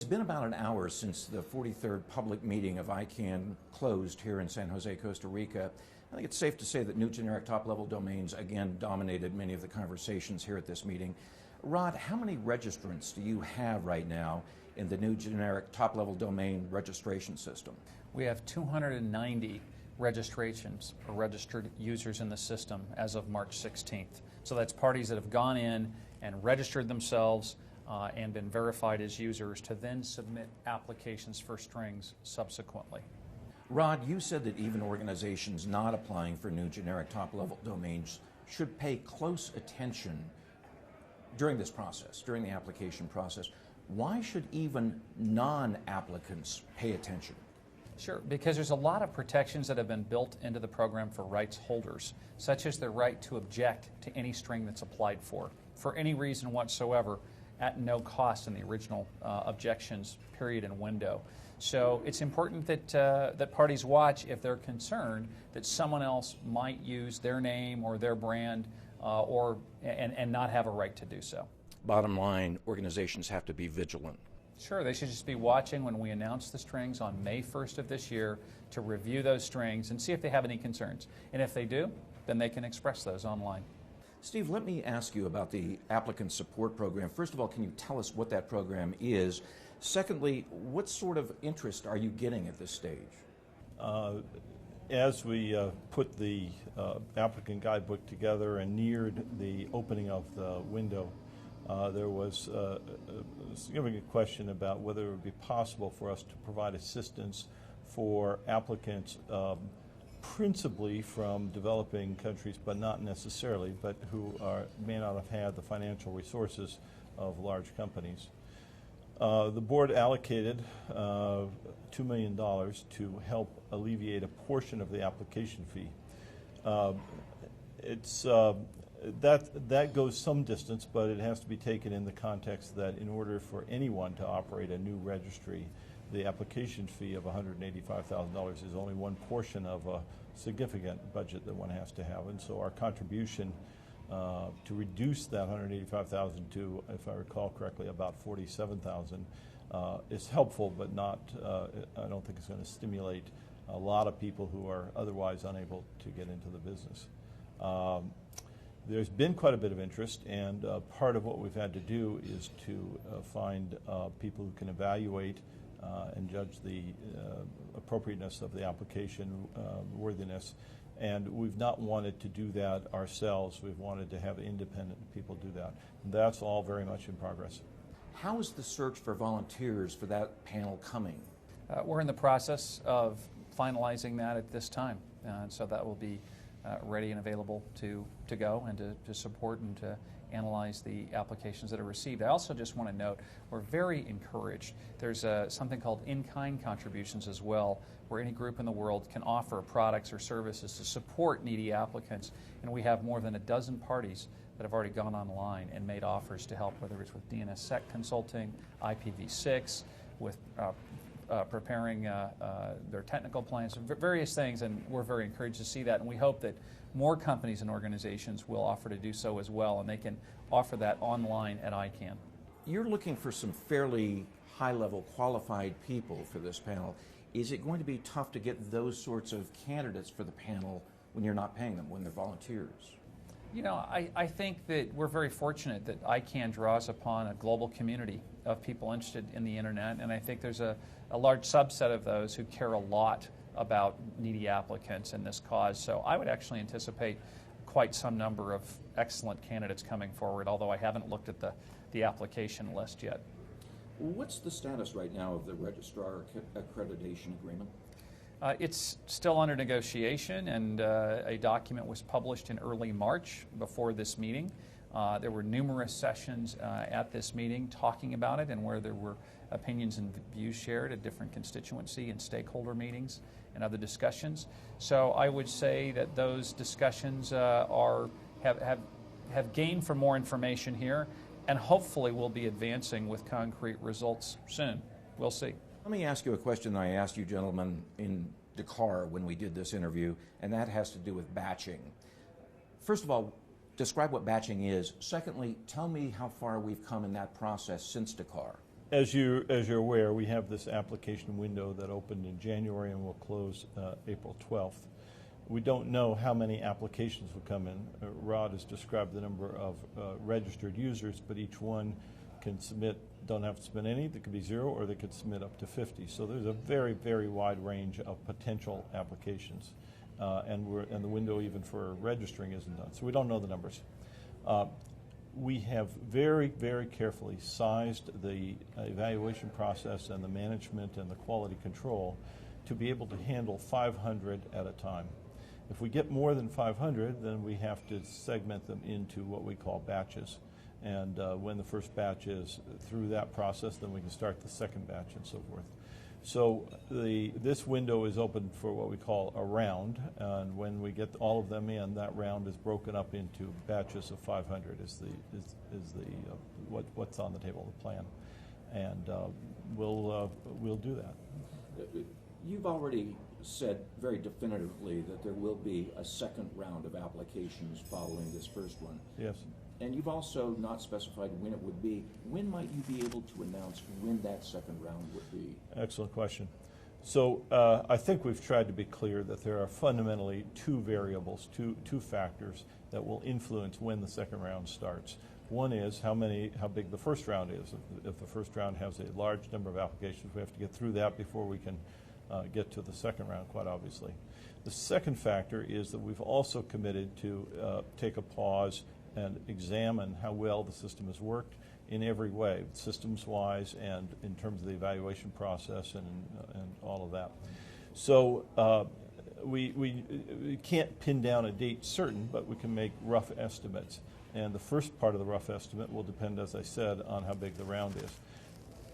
been about an hour since the 43rd public meeting of ICANN closed here in San Jose, Costa Rica. I think it's safe to say that new generic top-level domains again dominated many of the conversations here at this meeting. Rod, how many registrants do you have right now in the new generic top-level domain registration system? We have 290 registrations or registered users in the system as of March 16th. So that's parties that have gone in and registered themselves and been verified as users to then submit applications for strings subsequently. Rod, you said that even organizations not applying for new generic top-level domains should pay close attention during this process, during the application process. Why should even non-applicants pay attention? Sure, because there's a lot of protections that have been built into the program for rights holders, such as the right to object to any string that's applied for any reason whatsoever, at no cost in the original objections period and window. So it's important that that parties watch if they're concerned that someone else might use their name or their brand and not have a right to do so. Bottom line, organizations have to be vigilant. Sure, they should just be watching when we announce the strings on May 1st of this year to review those strings and see if they have any concerns. And if they do, then they can express those online. Steve, let me ask you about the applicant support program. First of all, can you tell us what that program is? Secondly, what sort of interest are you getting at this stage? As we put the applicant guidebook together and neared the opening of the window, there was a significant question about whether it would be possible for us to provide assistance for applicants principally from developing countries, but not necessarily, but who may not have had the financial resources of large companies. The board allocated $2 million to help alleviate a portion of the application fee. That goes some distance, but it has to be taken in the context that in order for anyone to operate a new registry, the application fee of $185,000 is only one portion of a significant budget that one has to have. And so our contribution to reduce that $185,000 to, if I recall correctly, about $47,000 is helpful, but not, I don't think it's going to stimulate a lot of people who are otherwise unable to get into the business. There's been quite a bit of interest, and part of what we've had to do is to find people who can evaluate and judge the appropriateness of the application worthiness. And we've not wanted to do that ourselves. We've wanted to have independent people do that. And that's all very much in progress. How is the search for volunteers for that panel coming? We're in the process of finalizing that at this time. So that will be ready and available to go and to support and to analyze the applications that are received. I also just want to note we're very encouraged. There's something called in-kind contributions as well, where any group in the world can offer products or services to support needy applicants. And we have more than a dozen parties that have already gone online and made offers to help, whether it's with DNSSEC consulting, IPv6, with preparing their technical plans, various things, and we're very encouraged to see that. And we hope that more companies and organizations will offer to do so as well, and they can offer that online at ICANN. You're looking for some fairly high-level qualified people for this panel. Is it going to be tough to get those sorts of candidates for the panel when you're not paying them, when they're volunteers? You know, I think that we're very fortunate that ICANN draws upon a global community of people interested in the internet, and I think there's a large subset of those who care a lot about needy applicants in this cause. So I would actually anticipate quite some number of excellent candidates coming forward, although I haven't looked at the application list yet. What's the status right now of the registrar accreditation agreement? It's still under negotiation, and a document was published in early March before this meeting. There were numerous sessions at this meeting talking about it, and where there were opinions and views shared at different constituency and stakeholder meetings and other discussions. So I would say that those discussions have gained for more information here, and hopefully will be advancing with concrete results soon. We'll see. Let me ask you a question I asked you gentlemen in Dakar when we did this interview, and that has to do with batching. First of all, describe what batching is. Secondly, tell me how far we've come in that process since Dakar. As you're aware, we have this application window that opened in January and will close April 12th. We don't know how many applications will come in. Rod has described the number of registered users, but each one can submit, don't have to submit any, there could be 0, or they could submit up to 50. So there's a very, very wide range of potential applications. And the window even for registering isn't done. So we don't know the numbers. We have very, very carefully sized the evaluation process and the management and the quality control to be able to handle 500 at a time. If we get more than 500, then we have to segment them into what we call batches. And when the first batch is through that process, then we can start the second batch and so forth. So this window is open for what we call a round, and when we get all of them in, that round is broken up into batches of 500 what's on the table, the plan, and we'll do that. You've already said very definitively that there will be a second round of applications following this first one. Yes. And you've also not specified when it would be. When might you be able to announce when that second round would be? Excellent question. So I think we've tried to be clear that there are fundamentally two variables, two factors that will influence when the second round starts. One is how big the first round is. If the first round has a large number of applications, we have to get through that before we can get to the second round, quite obviously. The second factor is that we've also committed to take a pause and examine how well the system has worked in every way, systems-wise and in terms of the evaluation process and all of that. So we can't pin down a date certain, but we can make rough estimates. And the first part of the rough estimate will depend, as I said, on how big the round is.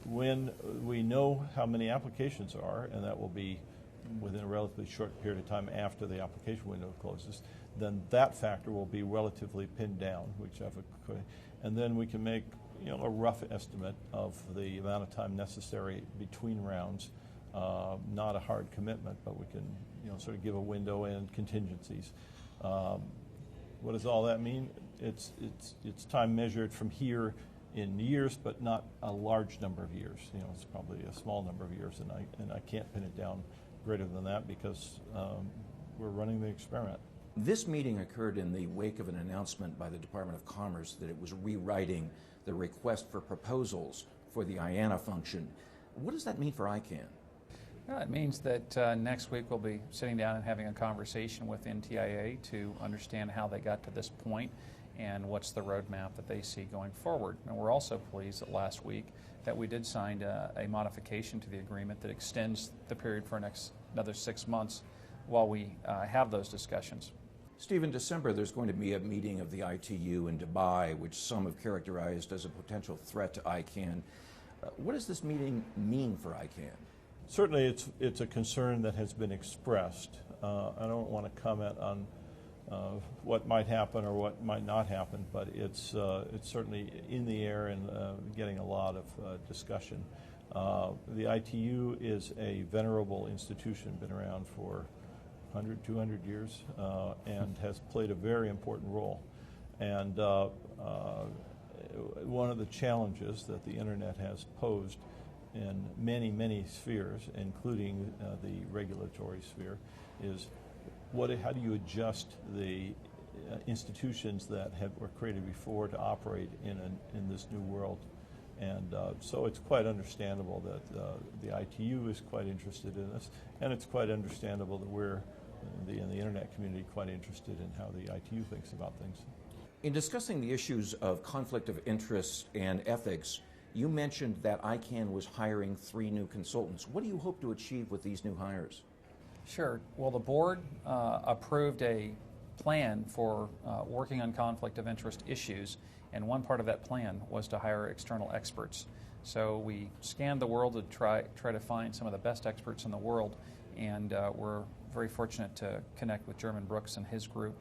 When we know how many applications are, and that will be within a relatively short period of time after the application window closes, then that factor will be relatively pinned down, and then we can make a rough estimate of the amount of time necessary between rounds. Not a hard commitment, but we can sort of give a window and contingencies. What does all that mean? It's time measured from here in years, but not a large number of years. It's probably a small number of years, and I can't pin it down greater than that because we're running the experiment. This meeting occurred in the wake of an announcement by the Department of Commerce that it was rewriting the request for proposals for the IANA function. What does that mean for ICANN? Well, it means that next week we'll be sitting down and having a conversation with NTIA to understand how they got to this point and what's the roadmap that they see going forward. And we're also pleased that last week that we did sign a modification to the agreement that extends the period for another 6 months while we have those discussions. Steve, in December there's going to be a meeting of the ITU in Dubai, which some have characterized as a potential threat to ICANN. What does this meeting mean for ICANN? Certainly it's a concern that has been expressed. I don't want to comment on what might happen or what might not happen, but it's certainly in the air and getting a lot of discussion. The ITU is a venerable institution, been around for 100, 200 years, and has played a very important role. And one of the challenges that the Internet has posed in many, many spheres, including the regulatory sphere, is how do you adjust the institutions that were created before to operate in this new world? And so it's quite understandable that the ITU is quite interested in this, and it's quite understandable that we're in the Internet community quite interested in how the ITU thinks about things. In discussing the issues of conflict of interest and ethics, you mentioned that ICANN was hiring 3 new consultants. What do you hope to achieve with these new hires? Sure. Well, the board approved a plan for working on conflict of interest issues, and one part of that plan was to hire external experts. So we scanned the world to try to find some of the best experts in the world, and we're very fortunate to connect with German Brooks and his group.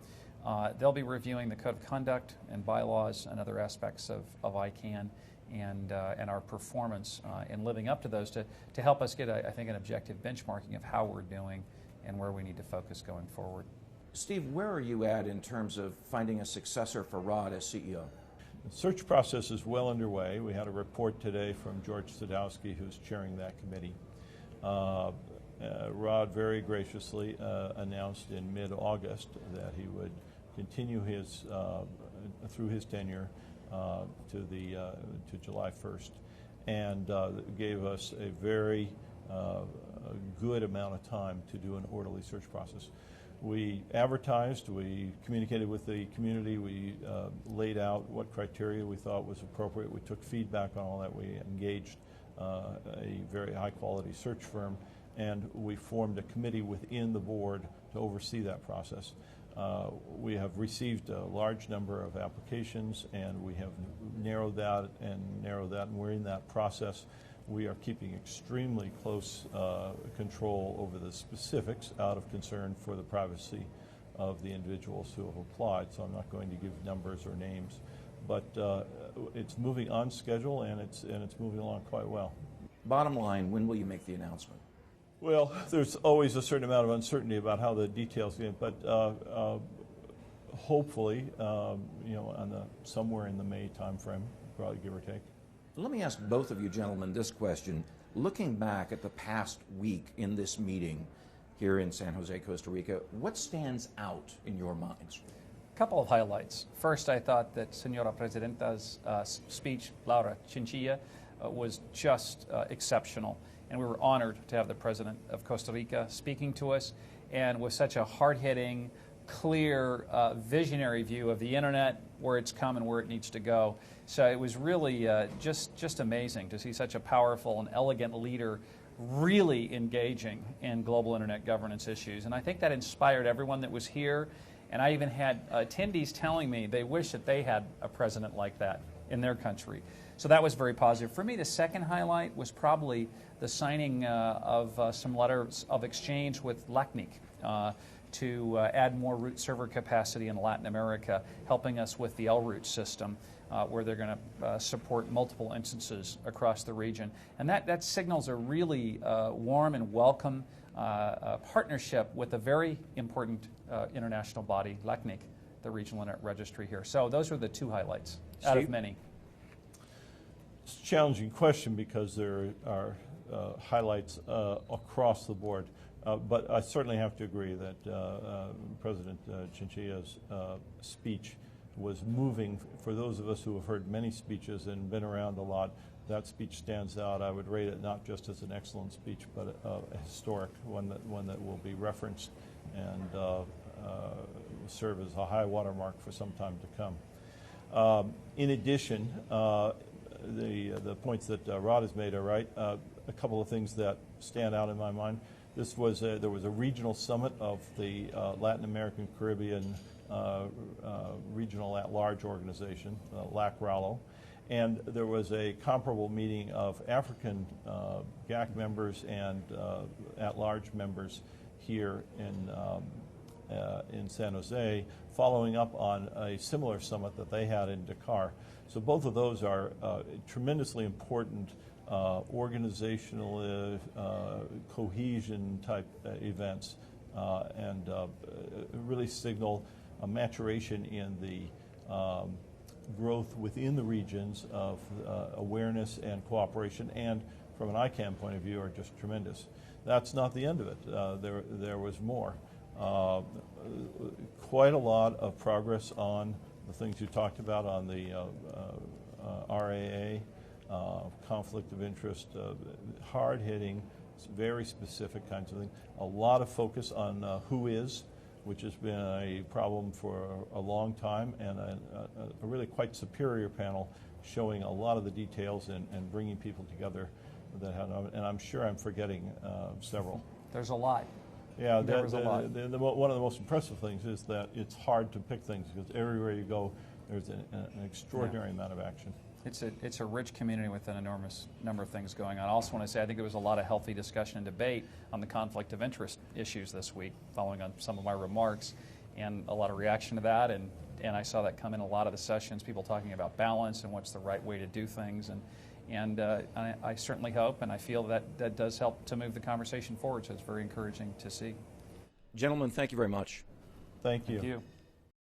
They'll be reviewing the code of conduct and bylaws and other aspects of ICANN and our performance in living up to those to help us get, I think, an objective benchmarking of how we're doing and where we need to focus going forward. Steve, where are you at in terms of finding a successor for Rod as CEO? The search process is well underway. We had a report today from George Sadowski, who's chairing that committee. Rod very graciously announced in mid-August that he would continue his through his tenure to July 1st, and gave us a very good amount of time to do an orderly search process. We advertised, we communicated with the community, we laid out what criteria we thought was appropriate. We took feedback on all that. We engaged a very high-quality search firm, and we formed a committee within the board to oversee that process. We have received a large number of applications, and we have narrowed that, and we're in that process. We are keeping extremely close control over the specifics out of concern for the privacy of the individuals who have applied, so I'm not going to give numbers or names. But it's moving on schedule, and it's moving along quite well. Bottom line, when will you make the announcement? Well, there's always a certain amount of uncertainty about how the details get, but hopefully, somewhere in the May timeframe, probably give or take. Let me ask both of you gentlemen this question. Looking back at the past week in this meeting here in San Jose, Costa Rica, what stands out in your minds? A couple of highlights. First, I thought that Senora Presidenta's speech, Laura Chinchilla, was just exceptional. And we were honored to have the President of Costa Rica speaking to us, and with such a hard-hitting, clear, visionary view of the Internet, where it's come and where it needs to go. So it was really just amazing to see such a powerful and elegant leader really engaging in global Internet governance issues. And I think that inspired everyone that was here. And I even had attendees telling me they wish that they had a president like that in their country. So that was very positive. For me, the second highlight was probably the signing of some letters of exchange with LACNIC to add more root server capacity in Latin America, helping us with the LRoot system, where they're going to support multiple instances across the region. And that signals a really warm and welcome partnership with a very important international body, LACNIC, the Regional Internet Registry here. So those are the two highlights out of many. It's a challenging question because there are highlights across the board. But I certainly have to agree that President Chinchilla's speech was moving. For those of us who have heard many speeches and been around a lot, that speech stands out. I would rate it not just as an excellent speech, but a historic one that will be referenced and serve as a high watermark for some time to come. In addition, the points that Rod has made are right. A couple of things that stand out in my mind. There was a regional summit of the Latin American Caribbean Regional at-large organization, LAC-RALO, and there was a comparable meeting of African GAC members and at-large members here in San Jose, following up on a similar summit that they had in Dakar. So both of those are tremendously important organizational cohesion type events and really signal a maturation in the growth within the regions of awareness and cooperation, and from an ICANN point of view are just tremendous. That's not the end of it. There was more. Quite a lot of progress on the things you talked about on the RAA, conflict of interest, hard-hitting, very specific kinds of things. A lot of focus on who is, which has been a problem for a long time, and a really quite superior panel showing a lot of the details and bringing people together that had, and I'm sure I'm forgetting several. There's a lot. Yeah, there was a lot. One of the most impressive things is that it's hard to pick things because everywhere you go, there's an extraordinary amount of action. It's a rich community with an enormous number of things going on. I also want to say I think there was a lot of healthy discussion and debate on the conflict of interest issues this week, following on some of my remarks, and a lot of reaction to that. And I saw that come in a lot of the sessions, people talking about balance and what's the right way to do things. And I certainly hope and I feel that does help to move the conversation forward, so it's very encouraging to see. Gentlemen, thank you very much. Thank you. Thank you.